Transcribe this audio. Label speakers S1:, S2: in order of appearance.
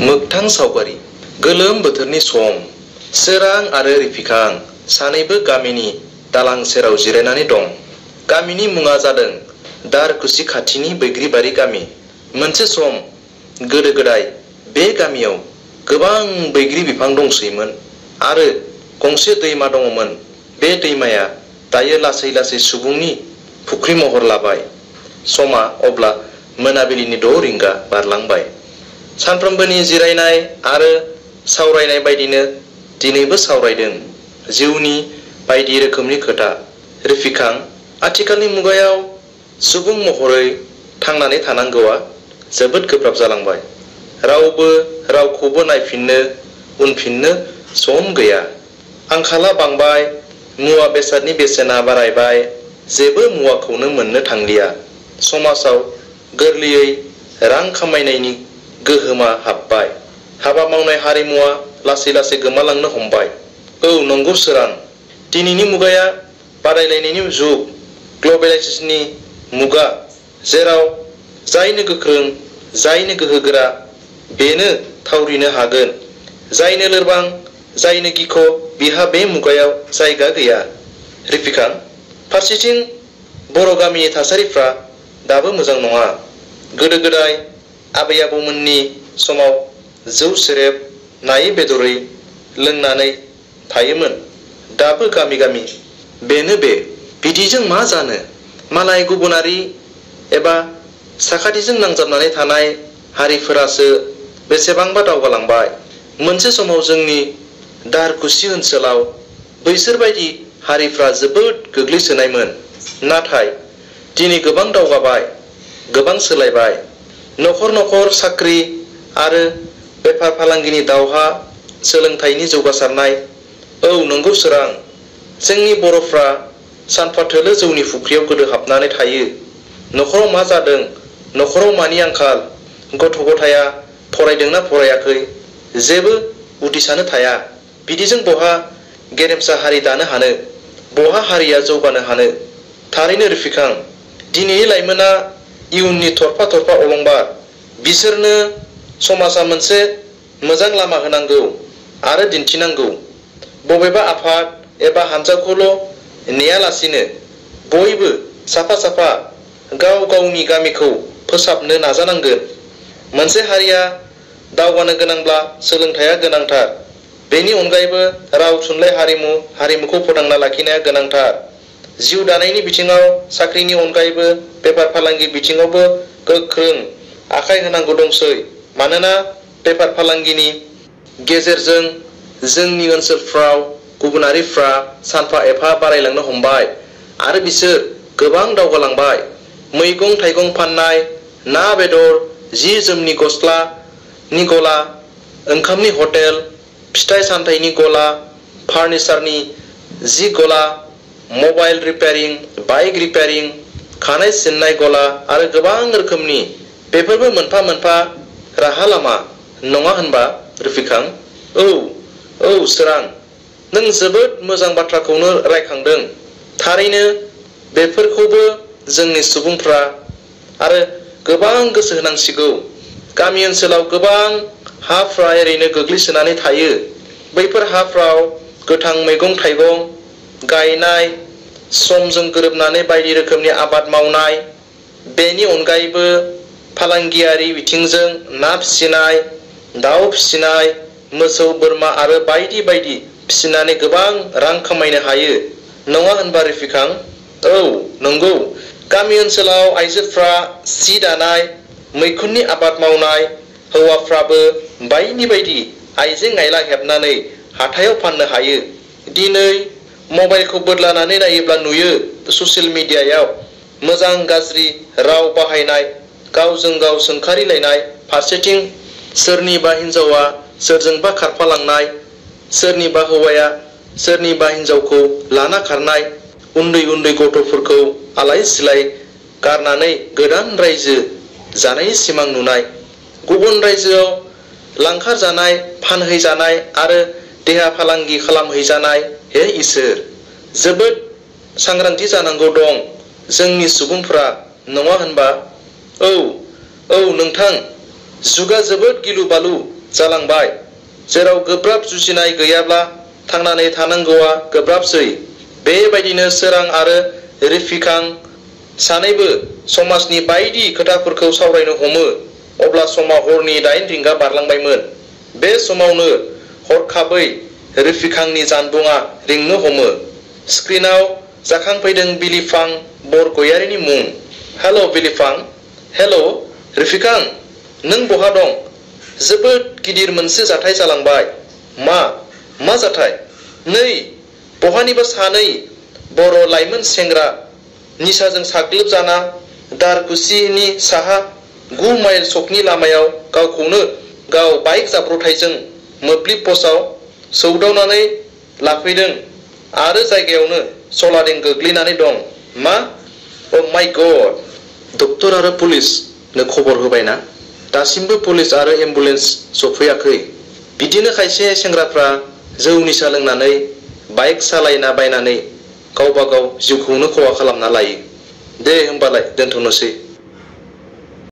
S1: मोगथां सावगारि गोलोम बोथोरनि सम सोरां आरो रिफिखां सानैबो गामिनि दालां सेराव जिरायनानै दं। गामिनि मुङा जादों दारकुसि खाथिनि बैग्रिबारि गामि। मोनसे सम गोदो गोदाय बे गामियाव गोबां बैग्रि बिफां दंसैमोन आरो गंसे दैमा दङमोन। बे दैमाया दायो लासै लासै सुबुंनि फुख्रि महर लाबाय। समा अब्ला मोनाबिलिनि 6 रिंगा बारलांबाय। सानफ्रोमबोनि जिरायनाय आरो सावरायनाय बायदिनो दिनैबो सावरायदों जिउनि बायदि रोखोमनि खोथा। रिफिखां, आथिखालनि मुगायाव सुबुं महरै थांनानै थानांगौआ जोबोद गोब्राब जालांबाय। रावबो रावखौबो नायफिननो उनफिननो सम गैया। आंखाला बांबाय, मुवा बेसादनि बेसेना बारायबाय, जेबो मुवाखौनो मोननो थांलिया। समाजाव गोरलैयै रां खामायनायनि गोहोमा हाबबाय। हाबा मावनाय हारिमुवा लासै लासै गोमालांनो हमबाय। औ नंगौ सोरां, दिनैनि मुगाया बादायलायनायनि जुग, ग्लबेलाइजेसननि मुगा, जेराव जायनो गोख्रों, जायनो गोहोगोरा बेनो थावरिनो हागोन। जायनो लोरबां, जायनो गिख' बिहा बे मुगायाव जायगा गैया। रिफिखां, फारसेथिं बर' गामिनि थासारिफ्रा दाबो मोजां नङा। गोदो गोदाय आबै आबौमोननि समाव जौ सेरेब नायै बेदरै लोंनानै थायोमोन। दाबो गामि गामि बेनो बे। बिदिजों मा जानो? मालाय गुबुनारि एबा साखाथिजों नांजाबनानै थानाय हारिफोरासो बेसेबांबा दावगालांबाय। मोनसे समाव जोंनि दारकुसि ओनसोलाव बैसोरबायदि हारिफ्रा जोबोद गोग्लैसोनायमोन। नाथाय दिनै गोबां दावगाबाय, गोबां सोलायबाय। नखर नखर साख्रि आरो बेफार फालांगिनि दावहा, सोलोंथाइनि जौगासारनाय। औ नंगौ सोरां, जोंनि बर'फ्रा सानफाथोलो जौनि फुख्रियाव गोदोहाबनानै थायो। नखराव मा जादों, नखराव मानि आंखाल, गथ' गथाया फरायदोंना फरायाखै, जेबो उदिसानो थाया। बिदिजों बहा गेरेमसा हारि दानो हानो, बहा हारिया जौगानो हानो? थारैनो रिफिखां, दिनैनि लाइमोना इयुननि थरफा थरफा अलंबार। बिसोरनो समाजा मोनसे मोजां लामा होनांगौ आरो दिन्थिनांगौ। बबेबा आफाद एबा हानजाखौल' नेयालासिनो बयबो साफा साफा गाव गावनि गामिखौ फोसाबनो नाजानांगोन। मोनसे हारिया दावगानो गोनांब्ला सोलोंथाइया गोनांथार। बेनि अनगायैबो राव थुनलाइ हारिमुखौ फोथांना लाखिनाया गोनांथार। जिउ दानायनि बिथिङाव साख्रिनि अनगायैबो बेफार फालांगि बिथिङावबो गोख्रों आखाय होनांगौ दंसै। मानोना बेफार फालांगिनि गेजेरजों जोंनि ओनसोलफ्राव गुबुनारिफ्रा सानफा एफा बारायलांनो हमबाय आरो बिसोर गोबां दावगालांबाय। मैगं थाइगं फाननाय, ना बेदर, जि जोमनि गस्लानि गला, ओंखामनि हटेल, फिथाइ सामथाइनि गला, फार्निचारनि जि गला, मबाइल रिपेयारिं, बाइक रिपेयारिं, खानाय सिननाय गला आरो गोबां रोखोमनि। बेफोरबो मोनफा मोनफा राहा लामा, नङा होनबा रिफिखां? औ सोरां, नों जोबोद मोजां बाथ्राखौनो रायखांदों। थारैनो बेफोरखौबो जोंनि सुबुंफ्रा आरो गोबां गोसो होनांसिगौ। गामि ओनसोलाव गोबां हाफ्रा ओरैनो गोग्लैसोनानै थायो। बैफोर हाफ्राव गोथां मैगं थाइगं गायनाय, समजों गोरोबनानै बायदि रोखोमनि आबाद मावनाय, बेनि अनगायैबो फालांगियारि बिथिंजों ना फिसिनाय, दाउ फिसिनाय, मोसौ बोरमा आरो बायदि बायदि फिसिनानै गोबां रां खामायनो हायो, नङा होनबा रिफिखां? औ नंगौ, गामि ओनसोलाव आइजोफ्रा सि दानाय, मैखुननि आबाद मावनाय, हौवाफ्राबो बायदि बायदि आइजें आइला हेबनानै हाथायाव फाननो हायो। दिनै मबाइलखौ बोदलानानै नायोब्ला नुयो ससियेल मिडियायाव मोजां गाज्रि राव बाहायनाय, गावजों गाव सोंखारिलायनाय, फारसेथिं सोरनिबा हिनजावा सोरजोंबा खारफालांनाय, सोरनिबा हौवाया सोरनिबा हिनजावखौ लाना खारनाय, उन्दै उन्दै गथ'फोरखौ आलाय सिलाय गारनानै गोदान रायजो जानायनि सिमां नुनाय, गुबुन रायजोआव लांखारजानाय, फानहैजानाय आरो देहा फालांगि खालामहैजानाय। हे इसोर, जोबोद सांग्रांथि जानांगौ दं जोंनि सुबुंफ्रा, नङा होनबा? औ नोंथां, जुगा जोबोद गिलु बालु। जालांबाय, जेराव गोब्राब जुजिनाय गैयाब्ला थांनानै थानांगौआ गोब्राबसै। बेबायदिनो सोरां आरो रिफिकां सानैबो समाजनि बायदि खोथाफोरखौ सावरायनो हमो। अब्ला समा हरनि 8 रिंगा बारलांबायमोन। बे समावनो हरखाबै रिफिकांनि जानबुंआ रिंनो हमो। स्क्रिनाव जाखांफैदों बिलिफां बरगयारिनि मुं। हेल' बिलिफां। हेल' रिफिकां, नों बहा दं? जोबोद गिदिर मोनसे जाथाय जालांबाय। मा जाथाय? नै बहानिबा सानै बर' लाइमोन सेंग्रा निसाजों साग्लोबजाना दारकुसिनि साहा 9 माइल सकनि लामायाव गावखौनो गाव बाइक जाब्रबथायजों मोब्लिब पस्टआव सौदावनानै लाफैदों आरो जायगायावनो सलादें गोग्लैनानै दं। मा? अ माय गड! डक्टर आरो पुलिसनो खबर होबायना? दासिमबो पुलिस आरो एम्बुलेन्स सफैयाखै। बिदिनो खायसे सेंग्राफ्रा जौ निसा लोंनानै बाइक सालायना बायनानै गावबा गाव जिउखौनो खहा खालामना लायो। दे होमबालाय दोनथ'नोसै।